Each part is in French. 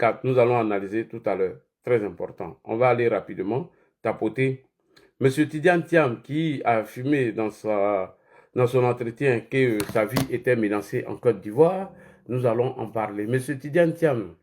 4, nous allons analyser tout à l'heure. Très important. On va aller rapidement tapoter. Monsieur Tidiane Thiam, qui a affirmé dans son entretien que sa vie était menacée en Côte d'Ivoire, nous allons en parler. Monsieur Tidiane Thiam,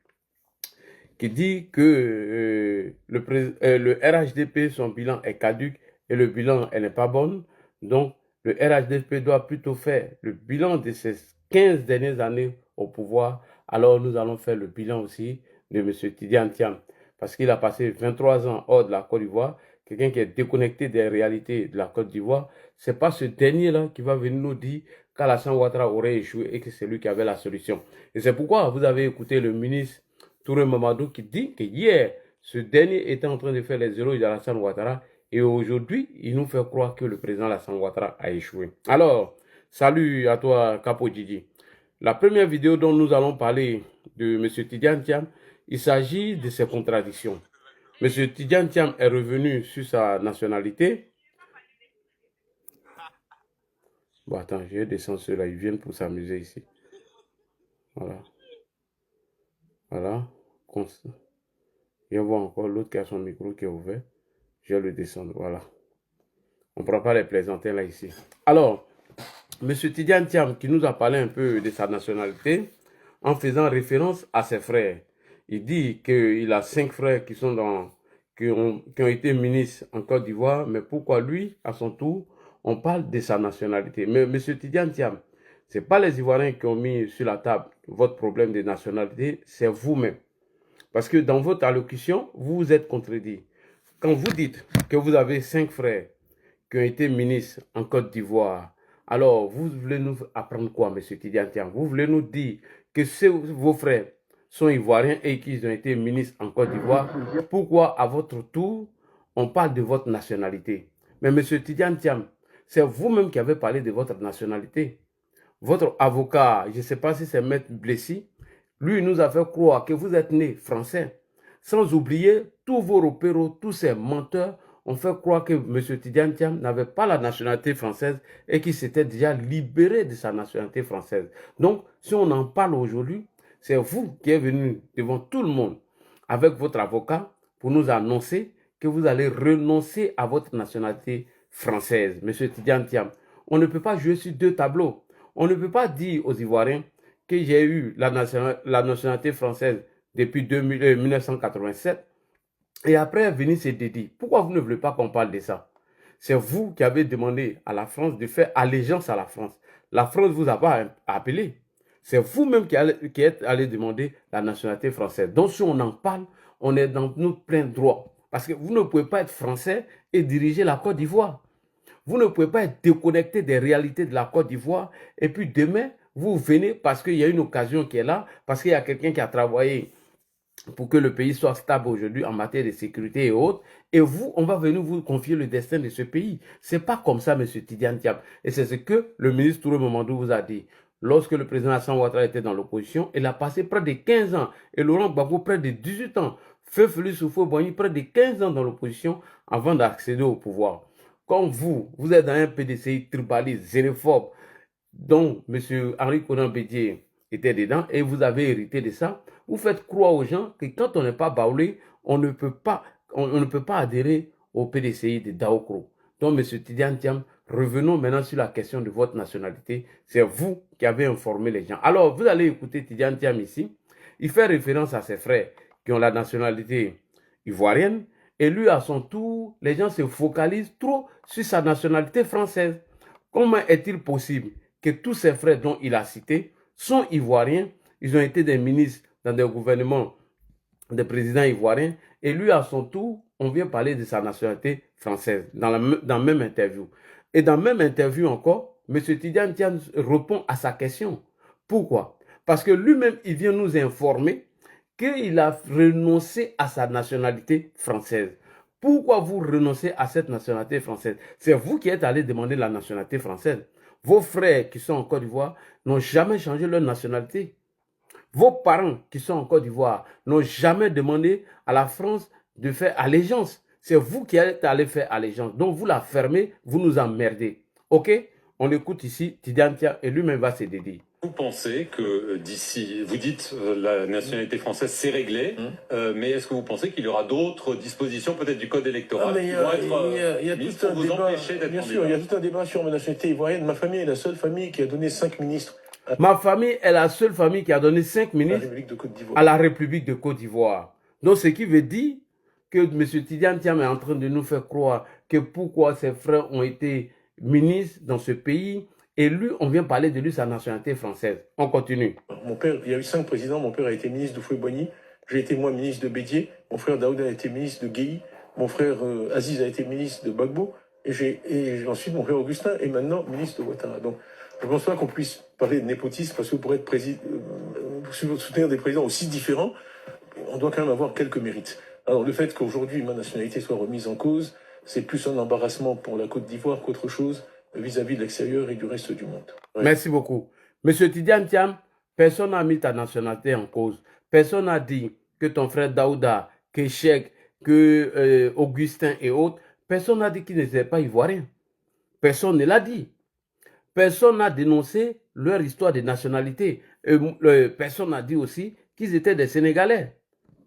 qui dit que le RHDP, son bilan est caduc et le bilan, elle n'est pas bonne. Donc, le RHDP doit plutôt faire le bilan de ses 15 dernières années au pouvoir. Alors, nous allons faire le bilan aussi de M. Tidiane Thiam, parce qu'il a passé 23 ans hors de la Côte d'Ivoire, quelqu'un qui est déconnecté des réalités de la Côte d'Ivoire. Ce n'est pas ce dernier-là qui va venir nous dire qu'Alassane Ouattara aurait échoué et que c'est lui qui avait la solution. Et c'est pourquoi vous avez écouté le ministre Touré Mamadou qui dit que hier, ce dernier était en train de faire les éloges d'Alassane Ouattara et aujourd'hui, il nous fait croire que le président Alassane Ouattara a échoué. Alors, salut à toi, Capo Didi. La première vidéo dont nous allons parler de M. Tidiane Thiam, il s'agit de ses contradictions. M. Tidiane Thiam est revenu sur sa nationalité. Bon, attends, je vais descendre ceux-là, ils viennent pour s'amuser ici. Voilà. Voilà. Je vois encore l'autre qui a son micro qui est ouvert. Je vais le descendre, voilà. On ne pourra pas les plaisanter là ici. Alors, M. Tidiane Thiam qui nous a parlé un peu de sa nationalité en faisant référence à ses frères. Il dit qu'il a 5 frères qui ont été ministres en Côte d'Ivoire, mais pourquoi lui, à son tour, on parle de sa nationalité. Mais M. Tidiane Thiam, ce n'est pas les Ivoiriens qui ont mis sur la table votre problème de nationalité, c'est vous-même. Parce que dans votre allocution, vous vous êtes contredit. Quand vous dites que vous avez 5 frères qui ont été ministres en Côte d'Ivoire, alors vous voulez nous apprendre quoi, M. Tidiane Thiam? Vous voulez nous dire que vos frères sont ivoiriens et qu'ils ont été ministres en Côte d'Ivoire. Pourquoi, à votre tour, on parle de votre nationalité? Mais M. Tidiane Thiam, c'est vous-même qui avez parlé de votre nationalité. Votre avocat, je ne sais pas si c'est Maître Blessy, lui nous a fait croire que vous êtes né français. Sans oublier tous vos repéros, tous ces menteurs ont fait croire que M. Tidiane Thiam n'avait pas la nationalité française et qu'il s'était déjà libéré de sa nationalité française. Donc, si on en parle aujourd'hui, c'est vous qui êtes venu devant tout le monde avec votre avocat pour nous annoncer que vous allez renoncer à votre nationalité française. M. Tidiane Thiam, on ne peut pas jouer sur 2 tableaux. On ne peut pas dire aux Ivoiriens que j'ai eu la nationalité française depuis 1987 et après venir se dédier. Pourquoi vous ne voulez pas qu'on parle de ça? C'est vous qui avez demandé à la France de faire allégeance à la France. La France vous a pas appelé. C'est vous-même qui êtes allé demander la nationalité française. Donc si on en parle, on est dans nos pleins droits. Parce que vous ne pouvez pas être français et diriger la Côte d'Ivoire. Vous ne pouvez pas être déconnecté des réalités de la Côte d'Ivoire et puis demain, vous venez parce qu'il y a une occasion qui est là, parce qu'il y a quelqu'un qui a travaillé pour que le pays soit stable aujourd'hui en matière de sécurité et autres. Et vous, on va venir vous confier le destin de ce pays. Ce n'est pas comme ça, M. Tidiane Thiam. Et c'est ce que le ministre Touré Mamadou vous a dit. Lorsque le président Alassane Ouattara était dans l'opposition, il a passé près de 15 ans. Et Laurent Gbagbo, près de 18 ans. Feu Félix Houphouët-Boigny, près de 15 ans dans l'opposition avant d'accéder au pouvoir. Comme vous êtes dans un PDCI tribaliste, xénophobe, dont M. Henri Konan Bédier était dedans, et vous avez hérité de ça, vous faites croire aux gens que quand on n'est pas baoulé, on ne peut pas adhérer au PDCI de Daokro. Donc, M. Tidiane Thiam, revenons maintenant sur la question de votre nationalité. C'est vous qui avez informé les gens. Alors, vous allez écouter Tidiane Thiam ici. Il fait référence à ses frères qui ont la nationalité ivoirienne. Et lui, à son tour, les gens se focalisent trop sur sa nationalité française. Comment est-il possible que tous ses frères dont il a cité sont ivoiriens, ils ont été des ministres dans des gouvernements des présidents ivoiriens, et lui, à son tour, on vient parler de sa nationalité française dans la même interview. Et dans la même interview encore, M. Tidiane Thiam répond à sa question. Pourquoi? Parce que lui-même, il vient nous informer qu'il a renoncé à sa nationalité française. Pourquoi vous renoncez à cette nationalité française? C'est vous qui êtes allé demander la nationalité française. Vos frères qui sont en Côte d'Ivoire n'ont jamais changé leur nationalité. Vos parents qui sont en Côte d'Ivoire n'ont jamais demandé à la France de faire allégeance. C'est vous qui êtes allé faire allégeance. Donc vous la fermez, vous nous emmerdez. Ok? On écoute ici Tidiane Thiam et lui-même va se dédier. Vous pensez que d'ici, vous dites la nationalité française c'est réglé, mais est-ce que vous pensez qu'il y aura d'autres dispositions peut-être du code électoral qui vont être mises pour vous empêcher d'être Bien sûr, il y a tout un débat sur ma nationalité ivoirienne. Ma famille est la seule famille qui a donné 5 ministres Ma famille est la seule famille qui a donné 5 à la ministres République de Côte d'Ivoire. à la République de Côte d'Ivoire. Donc, ce qui veut dire que M. Tidiane Thiam est en train de nous faire croire que pourquoi ses frères ont été ministres dans ce pays, et lui, on vient parler de lui, sa nationalité française. On continue. Mon père, il y a eu 5 présidents. Mon père a été ministre de Foué-Boigny. J'ai été, moi, ministre de Bédier. Mon frère Daoud a été ministre de Guéhi. Mon frère Aziz a été ministre de Gbagbo. Et ensuite, mon frère Augustin est maintenant ministre de Ouattara. Donc, je ne pense pas qu'on puisse parler de népotisme, parce que pour être soutenir des présidents aussi différents, on doit quand même avoir quelques mérites. Alors, le fait qu'aujourd'hui, ma nationalité soit remise en cause, c'est plus un embarrassement pour la Côte d'Ivoire qu'autre chose vis-à-vis de l'extérieur et du reste du monde. Ouais. Merci beaucoup. Monsieur Tidiane Thiam, personne n'a mis ta nationalité en cause. Personne n'a dit que ton frère Daouda, que Cheikh, que Augustin et autres, personne n'a dit qu'ils n'étaient pas ivoiriens. Personne ne l'a dit. Personne n'a dénoncé leur histoire de nationalité. Personne n'a dit aussi qu'ils étaient des Sénégalais.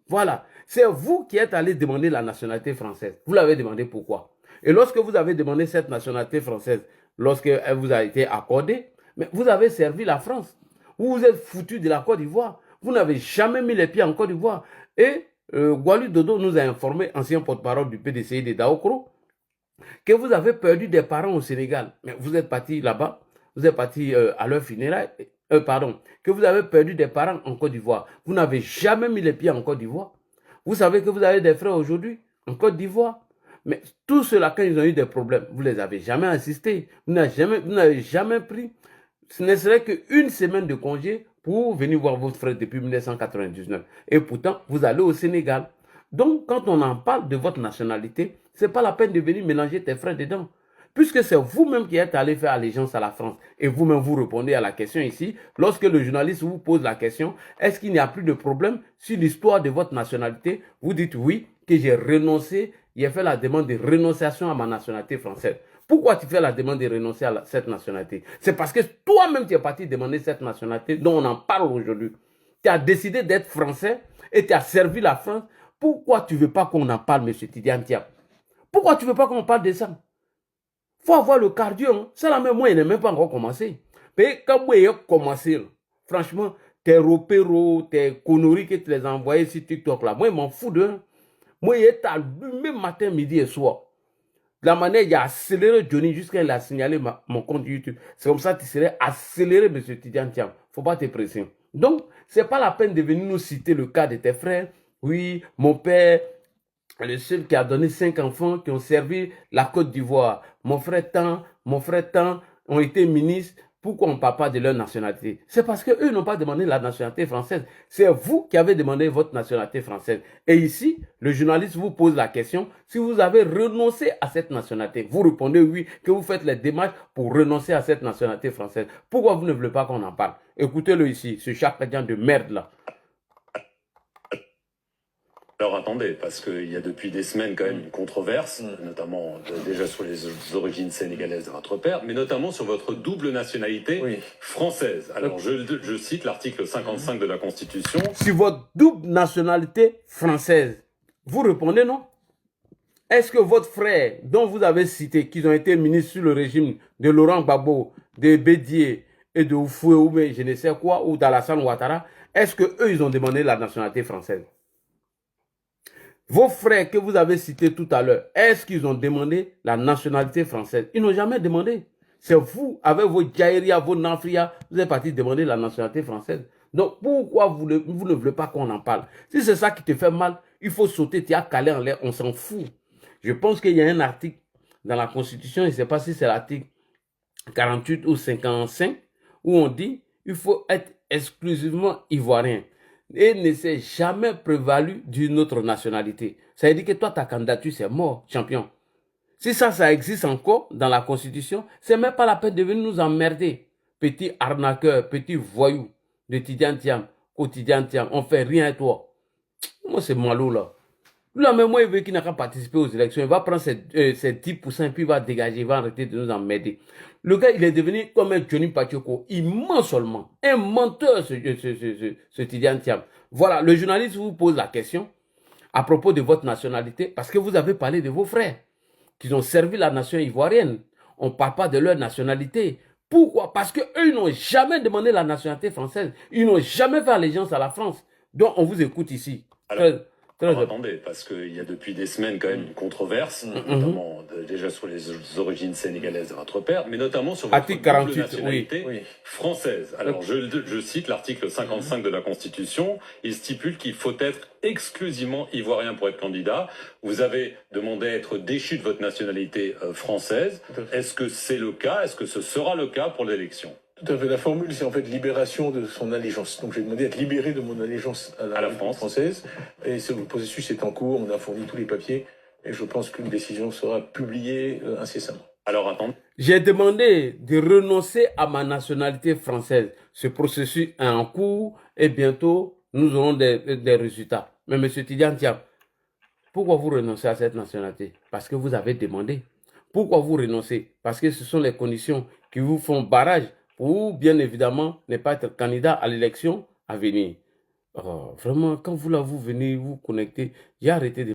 Voilà. C'est vous qui êtes allé demander la nationalité française. Vous l'avez demandé pourquoi? Et lorsque vous avez demandé cette nationalité française, lorsqu'elle vous a été accordée, mais vous avez servi la France. Vous vous êtes foutu de la Côte d'Ivoire. Vous n'avez jamais mis les pieds en Côte d'Ivoire. Et Gualu Dodo nous a informé, ancien porte-parole du PDCI de Daokro, que vous avez perdu des parents au Sénégal. Mais vous êtes parti là-bas, vous êtes parti à leur funérailles, que vous avez perdu des parents en Côte d'Ivoire. Vous n'avez jamais mis les pieds en Côte d'Ivoire. Vous savez que vous avez des frères aujourd'hui en Côte d'Ivoire. Mais tout cela, quand ils ont eu des problèmes, vous ne les avez jamais assistés. Vous n'avez jamais pris, ce ne serait qu'une semaine de congé pour venir voir votre frère depuis 1999. Et pourtant, vous allez au Sénégal. Donc, quand on en parle de votre nationalité, ce n'est pas la peine de venir mélanger tes frères dedans. Puisque c'est vous-même qui êtes allé faire allégeance à la France. Et vous-même, vous répondez à la question ici. Lorsque le journaliste vous pose la question, est-ce qu'il n'y a plus de problème sur l'histoire de votre nationalité? Vous dites oui, que j'ai renoncé, j'ai fait la demande de renonciation à ma nationalité française. Pourquoi tu fais la demande de renoncer à cette nationalité? C'est parce que toi-même, tu es parti demander cette nationalité dont on en parle aujourd'hui. Tu as décidé d'être français et tu as servi la France. Pourquoi tu ne veux pas qu'on en parle, M. Tidiane Thiam? Pourquoi tu ne veux pas qu'on parle de ça? Il faut avoir le cardio. Hein. Ça, là, même moi, il n'est même pas encore commencé. Mais quand moi, il a commencé, franchement, tes repéros, tes conneries que tu les as envoyés sur TikTok, là, moi, il m'en fous d'eux. Moi, il est allumé matin, midi et soir. De la manière, il a accéléré Johnny jusqu'à il a signalé mon compte YouTube. C'est comme ça que tu serais accéléré, M. Tidiane Thiam. Il ne faut pas te presser. Donc, ce n'est pas la peine de venir nous citer le cas de tes frères. Oui, mon père, le seul qui a donné 5 enfants qui ont servi la Côte d'Ivoire. Mon frère tant ont été ministres. Pourquoi on ne parle pas de leur nationalité? C'est parce qu'eux n'ont pas demandé la nationalité française. C'est vous qui avez demandé votre nationalité française. Et ici, le journaliste vous pose la question, si vous avez renoncé à cette nationalité, vous répondez oui, que vous faites les démarches pour renoncer à cette nationalité française. Pourquoi vous ne voulez pas qu'on en parle? Écoutez-le ici, ce chacadien de merde là. Alors attendez, parce qu'il y a depuis des semaines quand même une controverse, notamment déjà sur les origines sénégalaises de votre père, mais notamment sur votre double nationalité française. Alors je cite l'article 55 de la Constitution. Sur votre double nationalité française, vous répondez non? Est-ce que votre frère, dont vous avez cité qu'ils ont été ministres sous le régime de Laurent Gbagbo, de Bédier et de Oufoué ou je ne sais quoi, ou d'Alassane Ouattara, est-ce qu'eux, ils ont demandé la nationalité française? Vos frères que vous avez cités tout à l'heure, est-ce qu'ils ont demandé la nationalité française? Ils n'ont jamais demandé. C'est vous, avec vos Djaïria, vos Nafria, vous êtes partis demander la nationalité française. Donc, pourquoi vous ne voulez pas qu'on en parle? Si c'est ça qui te fait mal, il faut sauter, tu as calé en l'air, on s'en fout. Je pense qu'il y a un article dans la Constitution, je ne sais pas si c'est l'article 48 ou 55, où on dit qu'il faut être exclusivement ivoirien et ne s'est jamais prévalu d'une autre nationalité. Ça veut dire que toi, ta candidature, c'est mort, champion. Si ça existe encore dans la Constitution, c'est même pas la peine de venir nous emmerder. Petit arnaqueur, petit voyou de Tidiane Thiam, quotidien Thiam, on fait rien à toi. Moi, c'est malou là. Lui, même moi, il veut qu'il n'a qu'à participer aux élections. Il va prendre ses 10% et puis il va dégager, il va arrêter de nous emmerder. Le gars, il est devenu comme un Johnny Pacheco. Il ment seulement. Un menteur, ce Tidiane Thiam. Voilà, le journaliste vous pose la question à propos de votre nationalité parce que vous avez parlé de vos frères qui ont servi la nation ivoirienne. On ne parle pas de leur nationalité. Pourquoi? Parce qu'eux, ils n'ont jamais demandé la nationalité française. Ils n'ont jamais fait allégeance à la France. Donc, on vous écoute ici. Alors attendez, parce qu'il y a depuis des semaines quand même une controverse, notamment déjà sur les origines sénégalaises de votre père, mais notamment sur votre double nationalité française. Alors je cite l'article 55 de la Constitution, il stipule qu'il faut être exclusivement ivoirien pour être candidat. Vous avez demandé à être déchu de votre nationalité française. Est-ce que c'est le cas? Est-ce que ce sera le cas pour l'élection? Tout à fait. La formule, c'est en fait libération de son allégeance. Donc j'ai demandé à être libéré de mon allégeance à la France française. Et ce processus est en cours. On a fourni tous les papiers. Et je pense qu'une décision sera publiée incessamment. Alors attendez. J'ai demandé de renoncer à ma nationalité française. Ce processus est en cours et bientôt nous aurons des résultats. Mais M. Tidiane Thiam, pourquoi vous renoncez à cette nationalité? Parce que vous avez demandé. Pourquoi vous renoncez? Parce que ce sont les conditions qui vous font barrage pour, bien évidemment, ne pas être candidat à l'élection à venir. Vraiment, quand vous venez vous connecter, j'ai arrêté de